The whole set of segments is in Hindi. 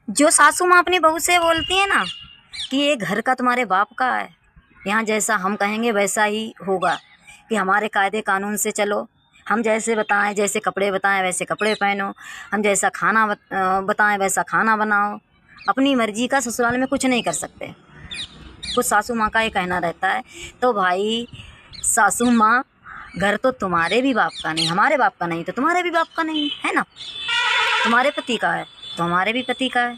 जो सासू माँ अपनी बहू से बोलती है ना कि ये घर का तुम्हारे बाप का है, यहाँ जैसा हम कहेंगे वैसा ही होगा, कि हमारे कायदे कानून से चलो, हम जैसे बताएं, जैसे कपड़े बताएं वैसे कपड़े पहनो, हम जैसा खाना बताएं वैसा खाना बनाओ, अपनी मर्जी का ससुराल में कुछ नहीं कर सकते। कुछ सासू माँ का ये कहना रहता है। तो भाई सासू माँ, घर तो तुम्हारे भी बाप का नहीं, हमारे बाप का नहीं तो तुम्हारे भी बाप का नहीं है ना। तुम्हारे पति का है तो हमारे भी पति का है।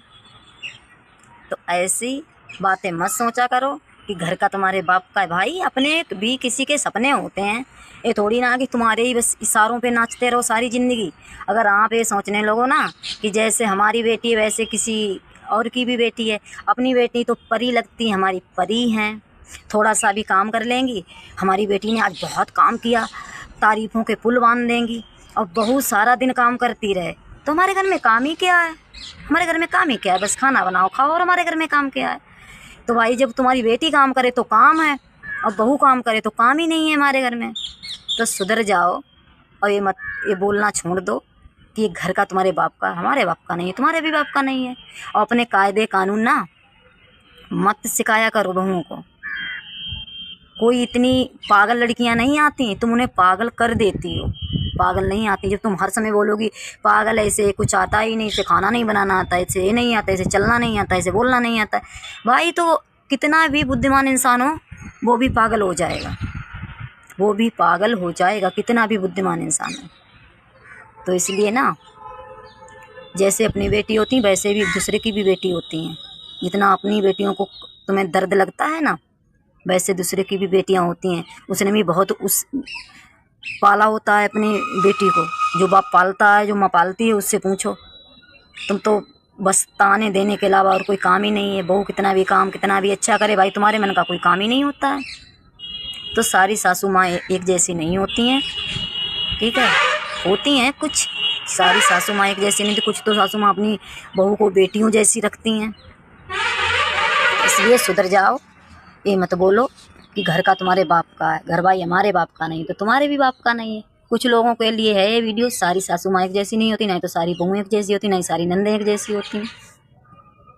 तो ऐसी बातें मत सोचा करो कि घर का तुम्हारे बाप का है। भाई अपने भी किसी के सपने होते हैं, ये थोड़ी ना कि तुम्हारे ही बस इशारों पे नाचते रहो सारी ज़िंदगी। अगर आप ये सोचने लगो ना कि जैसे हमारी बेटी है वैसे किसी और की भी बेटी है, अपनी बेटी तो परी लगती है, हमारी परी हैं, थोड़ा सा भी काम कर लेंगी, हमारी बेटी ने आज बहुत काम किया, तारीफ़ों के पुल बांध देंगी। और बहुत सारा दिन काम करती रहे तो हमारे घर में काम ही क्या है? हमारे घर में काम ही क्या है? बस खाना बनाओ खाओ। और हमारे घर में काम क्या है? तो भाई जब तुम्हारी बेटी काम करे तो काम है, और बहू काम करे तो काम ही नहीं है हमारे घर में। तो सुधर जाओ और ये बोलना छोड़ दो कि ये घर का तुम्हारे बाप का, हमारे बाप का नहीं है, तुम्हारे भी बाप का नहीं है। और अपने कायदे कानून ना मत सिखाया करो बहुओं को। कोई इतनी पागल लड़कियां नहीं आती, तुम उन्हें पागल कर देती हो। पागल नहीं आती जब तुम हर समय बोलोगी पागल ऐसे कुछ आता ही नहीं, इसे खाना नहीं बनाना आता, इसे ये नहीं आता, इसे चलना नहीं आता, इसे बोलना नहीं आता। भाई तो कितना भी बुद्धिमान इंसान हो वो भी पागल हो जाएगा, वो भी पागल हो जाएगा, कितना भी बुद्धिमान इंसान हो। तो इसलिए ना जैसे अपनी बेटी होती हैं वैसे भी दूसरे की भी बेटी होती हैं। जितना अपनी बेटियों को तुम्हें दर्द लगता है ना, वैसे दूसरे की भी बेटियां होती हैं। उसने भी बहुत उस पाला होता है अपनी बेटी को। जो बाप पालता है, जो माँ पालती है, उससे पूछो। तुम तो बस ताने देने के अलावा और कोई काम ही नहीं है। बहू कितना भी काम कितना भी अच्छा करे, भाई तुम्हारे मन का कोई काम ही नहीं होता है। तो सारी सासू माँ एक जैसी नहीं होती हैं, ठीक है? होती हैं कुछ, सारी सासू माँ एक जैसी नहीं थी। कुछ तो सासू माँ अपनी बहू को बेटियों जैसी रखती हैं। इसलिए सुधर जाओ, ये मत बोलो कि घर का तुम्हारे बाप का है। घर भाई हमारे बाप का नहीं तो तुम्हारे भी बाप का नहीं है। कुछ लोगों के लिए है ये वीडियो। सारी सासू माँ एक जैसी नहीं होती, नहीं तो सारी बहू एक जैसी होती, नहीं सारी नंदें एक जैसी होती हैं।